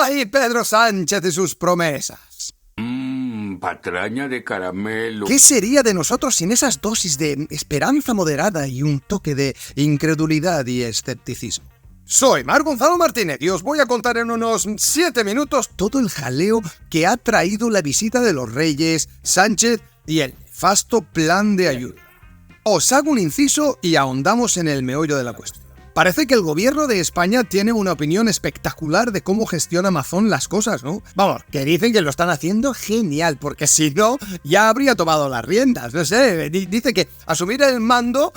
¡Ay, Pedro Sánchez y sus promesas! Patraña de caramelo. ¿Qué sería de nosotros sin esas dosis de esperanza moderada y un toque de incredulidad y escepticismo? Soy Mar Gonzalo Martínez y os voy a contar en unos 7 minutos todo el jaleo que ha traído la visita de los Reyes, Sánchez y el nefasto plan de ayuda. Os hago un inciso y ahondamos en el meollo de la cuestión. Parece que el gobierno de España tiene una opinión espectacular de cómo gestiona Amazon las cosas, ¿no? Vamos, que dicen que lo están haciendo genial, porque si no, ya habría tomado las riendas, no sé. Dice que asumir el mando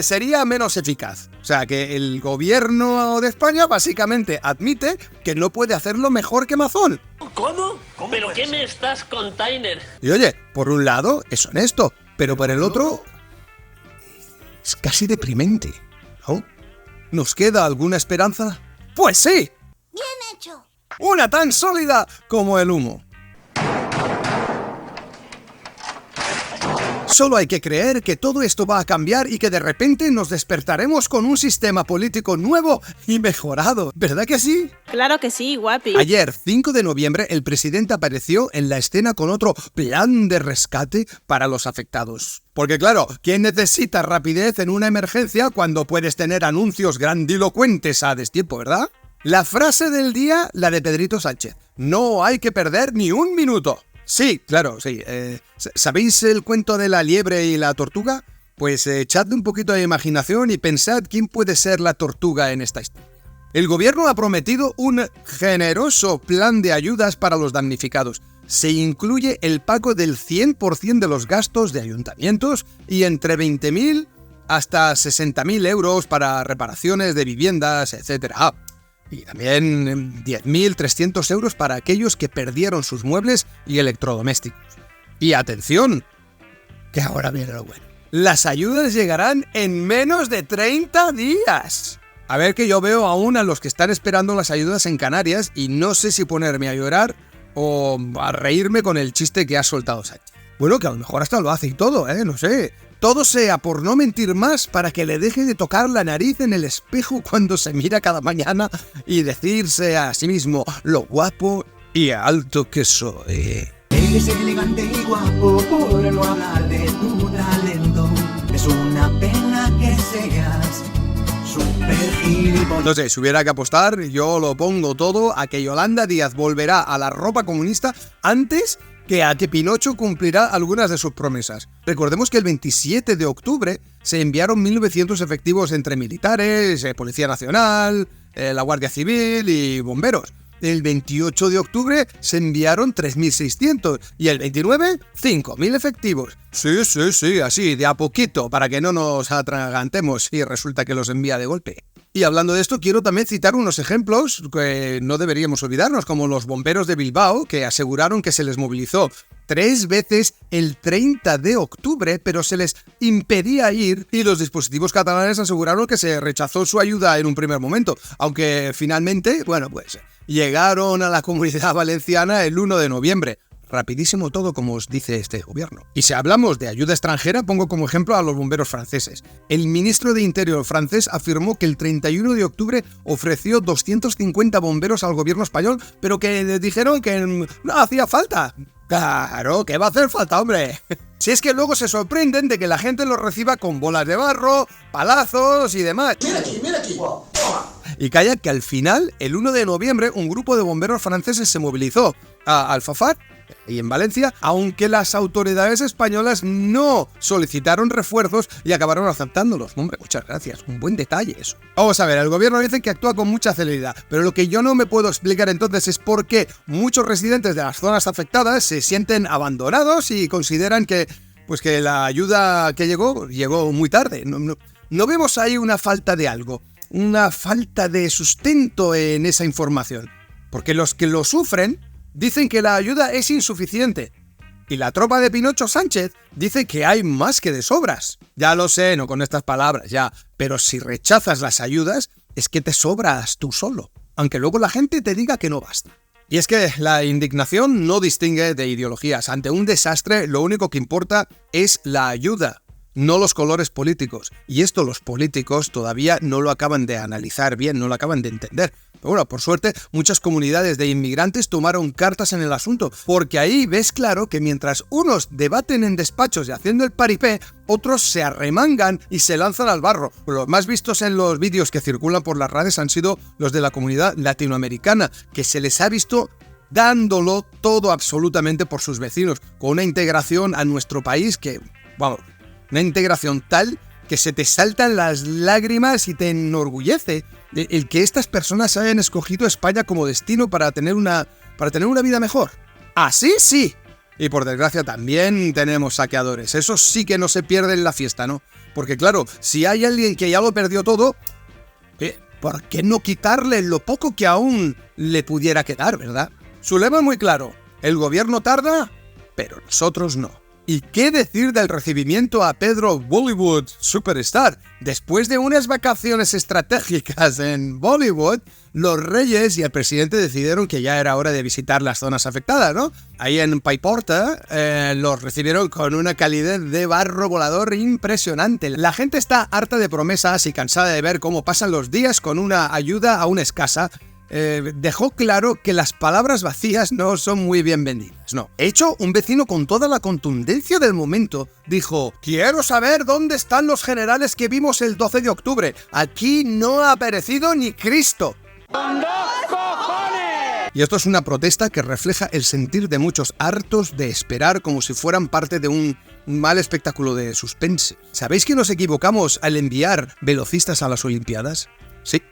sería menos eficaz. O sea, que el gobierno de España básicamente admite que no puede hacerlo mejor que Amazon. ¿Cómo? ¿Pero qué me estás container? Y oye, por un lado es honesto, pero por el otro es casi deprimente, ¿no? ¿Nos queda alguna esperanza? ¡Pues sí! ¡Bien hecho! ¡Una tan sólida como el humo! Solo hay que creer que todo esto va a cambiar y que de repente nos despertaremos con un sistema político nuevo y mejorado. ¿Verdad que sí? Claro que sí, guapi. Ayer, 5 de noviembre, el presidente apareció en la escena con otro plan de rescate para los afectados. Porque claro, ¿quién necesita rapidez en una emergencia cuando puedes tener anuncios grandilocuentes a destiempo, verdad? La frase del día, la de Pedrito Sánchez. No hay que perder ni un minuto. Sí, claro, sí. ¿Sabéis el cuento de la liebre y la tortuga? Pues echadle un poquito de imaginación y pensad quién puede ser la tortuga en esta historia. El gobierno ha prometido un generoso plan de ayudas para los damnificados. Se incluye el pago del 100% de los gastos de ayuntamientos y entre 20.000 hasta 60.000 euros para reparaciones de viviendas, etc. Y también 10.300 euros para aquellos que perdieron sus muebles y electrodomésticos. Y atención, que ahora viene lo bueno. Las ayudas llegarán en menos de 30 días. A ver, que yo veo aún a los que están esperando las ayudas en Canarias y no sé si ponerme a llorar o a reírme con el chiste que ha soltado Sánchez. Bueno, que a lo mejor hasta lo hace y todo, no sé. Todo sea por no mentir más para que le deje de tocar la nariz en el espejo cuando se mira cada mañana y decirse a sí mismo lo guapo y alto que soy. Eres elegante y guapo, por no hablar de tu talento. Es una pena que seas súper gilipollas. No sé, si hubiera que apostar, yo lo pongo todo a que Yolanda Díaz volverá a la ropa comunista antes que a que Pinocho cumplirá algunas de sus promesas. Recordemos que el 27 de octubre se enviaron 1.900 efectivos entre militares, Policía Nacional, la Guardia Civil y bomberos. El 28 de octubre se enviaron 3.600 y el 29, 5.000 efectivos. Sí, así, de a poquito, para que no nos atragantemos y resulta que los envía de golpe. Y hablando de esto, quiero también citar unos ejemplos que no deberíamos olvidarnos, como los bomberos de Bilbao, que aseguraron que se les movilizó 3 veces el 30 de octubre, pero se les impedía ir, y los dispositivos catalanes aseguraron que se rechazó su ayuda en un primer momento, aunque finalmente, llegaron a la Comunidad Valenciana el 1 de noviembre. Rapidísimo todo, como os dice este gobierno. Y si hablamos de ayuda extranjera, pongo como ejemplo a los bomberos franceses. El ministro de Interior francés afirmó que el 31 de octubre ofreció 250 bomberos al gobierno español, pero que le dijeron que no hacía falta. Claro, ¿qué va a hacer falta, hombre? Si es que luego se sorprenden de que la gente los reciba con bolas de barro, palazos y demás. Mira aquí. Y calla que al final, el 1 de noviembre, un grupo de bomberos franceses se movilizó a Alfafar y en Valencia, aunque las autoridades españolas no solicitaron refuerzos y acabaron aceptándolos. Hombre, muchas gracias, un buen detalle eso. Vamos a ver, el gobierno dice que actúa con mucha celeridad, pero lo que yo no me puedo explicar entonces es por qué muchos residentes de las zonas afectadas se sienten abandonados y consideran que la ayuda que llegó muy tarde. No vemos ahí una falta de algo, una falta de sustento en esa información, porque los que lo sufren dicen que la ayuda es insuficiente. Y la tropa de Pinocho Sánchez dice que hay más que de sobras. Ya lo sé, no con estas palabras, ya. Pero si rechazas las ayudas, es que te sobras tú solo. Aunque luego la gente te diga que no basta. Y es que la indignación no distingue de ideologías. Ante un desastre, lo único que importa es la ayuda, no los colores políticos. Y esto los políticos todavía no lo acaban de analizar bien, no lo acaban de entender. Pero bueno, por suerte, muchas comunidades de inmigrantes tomaron cartas en el asunto, porque ahí ves claro que mientras unos debaten en despachos y haciendo el paripé, otros se arremangan y se lanzan al barro. Los más vistos en los vídeos que circulan por las redes han sido los de la comunidad latinoamericana, que se les ha visto dándolo todo absolutamente por sus vecinos, con una integración a nuestro país que, vamos, una integración tal que se te saltan las lágrimas y te enorgullece el que estas personas hayan escogido España como destino para tener una vida mejor. Así sí. Y por desgracia también tenemos saqueadores. Esos sí que no se pierden la fiesta, ¿no? Porque claro, si hay alguien que ya lo perdió todo, ¿por qué no quitarle lo poco que aún le pudiera quedar, verdad? Su lema es muy claro. El gobierno tarda, pero nosotros no. ¿Y qué decir del recibimiento a Pedro Bollywood Superstar? Después de unas vacaciones estratégicas en Bollywood, los reyes y el presidente decidieron que ya era hora de visitar las zonas afectadas, ¿no? Ahí en Paiporta los recibieron con una calidez de barro volador impresionante. La gente está harta de promesas y cansada de ver cómo pasan los días con una ayuda aún escasa. Dejó claro que las palabras vacías no son muy bien vendidas, no. De hecho, un vecino con toda la contundencia del momento dijo: quiero saber dónde están los generales que vimos el 12 de octubre. Aquí no ha aparecido ni Cristo. Y esto es una protesta que refleja el sentir de muchos hartos de esperar como si fueran parte de un mal espectáculo de suspense. ¿Sabéis que nos equivocamos al enviar velocistas a las Olimpiadas? Sí.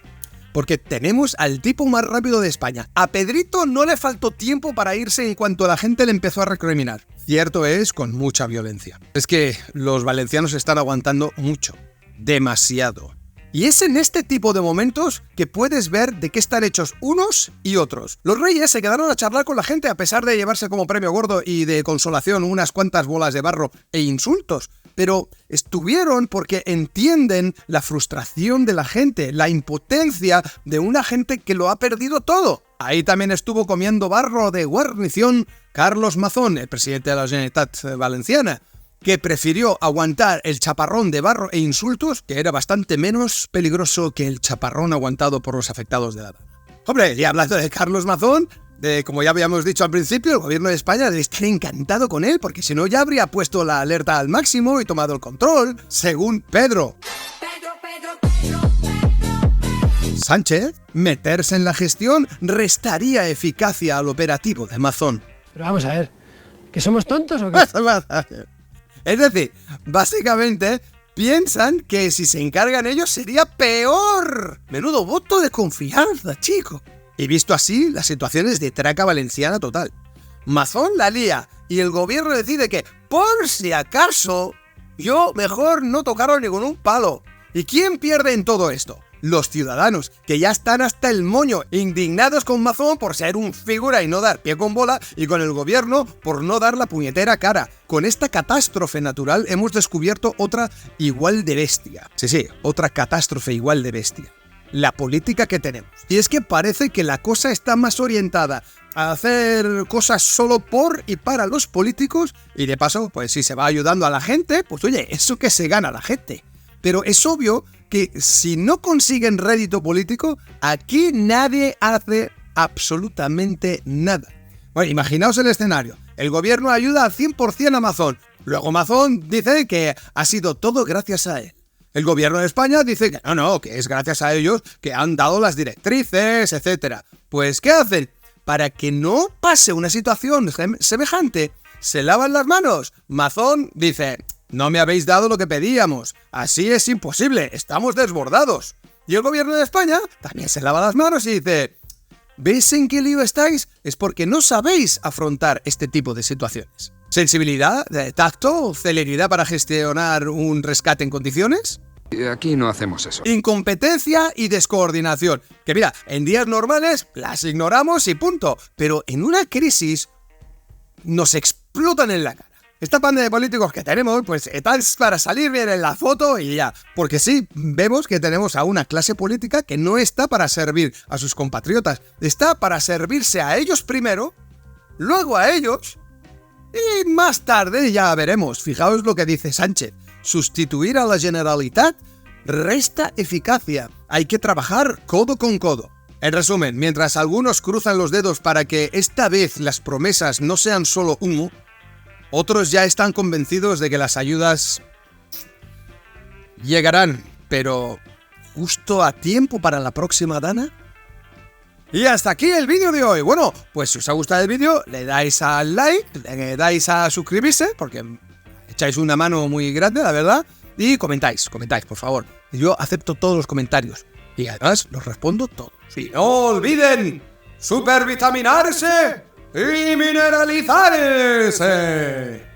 Porque tenemos al tipo más rápido de España. A Pedrito no le faltó tiempo para irse en cuanto la gente le empezó a recriminar. Cierto es, con mucha violencia. Es que los valencianos están aguantando mucho. Demasiado. Y es en este tipo de momentos que puedes ver de qué están hechos unos y otros. Los reyes se quedaron a charlar con la gente a pesar de llevarse como premio gordo y de consolación unas cuantas bolas de barro e insultos. Pero estuvieron porque entienden la frustración de la gente, la impotencia de una gente que lo ha perdido todo. Ahí también estuvo comiendo barro de guarnición Carlos Mazón, el presidente de la Generalitat Valenciana, que prefirió aguantar el chaparrón de barro e insultos, que era bastante menos peligroso que el chaparrón aguantado por los afectados de la dana. Hombre, y hablando de Carlos Mazón, como ya habíamos dicho al principio, el gobierno de España debe estar encantado con él, porque si no ya habría puesto la alerta al máximo y tomado el control, según Pedro Sánchez. Meterse en la gestión restaría eficacia al operativo de Mazón. Pero vamos a ver, ¿que somos tontos o qué? Es decir, básicamente piensan que si se encargan ellos sería peor. Menudo voto de confianza, chico. Y visto así, la situación es de traca valenciana total. Mazón la lía y el gobierno decide que, por si acaso, yo mejor no tocaron ni con un palo. ¿Y quién pierde en todo esto? Los ciudadanos, que ya están hasta el moño, indignados con Mazón por ser un figura y no dar pie con bola, y con el gobierno por no dar la puñetera cara. Con esta catástrofe natural hemos descubierto otra igual de bestia. Sí, otra catástrofe igual de bestia. La política que tenemos. Y es que parece que la cosa está más orientada a hacer cosas solo por y para los políticos, y de paso, pues si se va ayudando a la gente, pues oye, eso que se gana la gente. Pero es obvio que si no consiguen rédito político, aquí nadie hace absolutamente nada. Bueno, imaginaos el escenario. El gobierno ayuda al 100% a Mazón. Luego Mazón dice que ha sido todo gracias a él. El gobierno de España dice que no, que es gracias a ellos que han dado las directrices, etc. Pues, ¿qué hacen? Para que no pase una situación semejante, se lavan las manos. Mazón dice: no me habéis dado lo que pedíamos, así es imposible, estamos desbordados. Y el gobierno de España también se lava las manos y dice: ¿veis en qué lío estáis? Es porque no sabéis afrontar este tipo de situaciones. ¿Sensibilidad, tacto, celeridad para gestionar un rescate en condiciones? Aquí no hacemos eso. Incompetencia y descoordinación. Que mira, en días normales las ignoramos y punto. Pero en una crisis nos explotan en la cara. Esta panda de políticos que tenemos, pues es para salir bien en la foto y ya. Porque sí, vemos que tenemos a una clase política que no está para servir a sus compatriotas. Está para servirse a ellos primero, luego a ellos, y más tarde ya veremos. Fijaos lo que dice Sánchez. Sustituir a la Generalitat resta eficacia. Hay que trabajar codo con codo. En resumen, mientras algunos cruzan los dedos para que esta vez las promesas no sean solo humo, otros ya están convencidos de que las ayudas llegarán, pero justo a tiempo para la próxima dana. Y hasta aquí el vídeo de hoy. Bueno, pues si os ha gustado el vídeo, le dais al like, le dais a suscribirse, porque echáis una mano muy grande, la verdad, y comentáis, por favor. Yo acepto todos los comentarios y además los respondo todos. Y no olviden supervitaminarse y mineralizarse.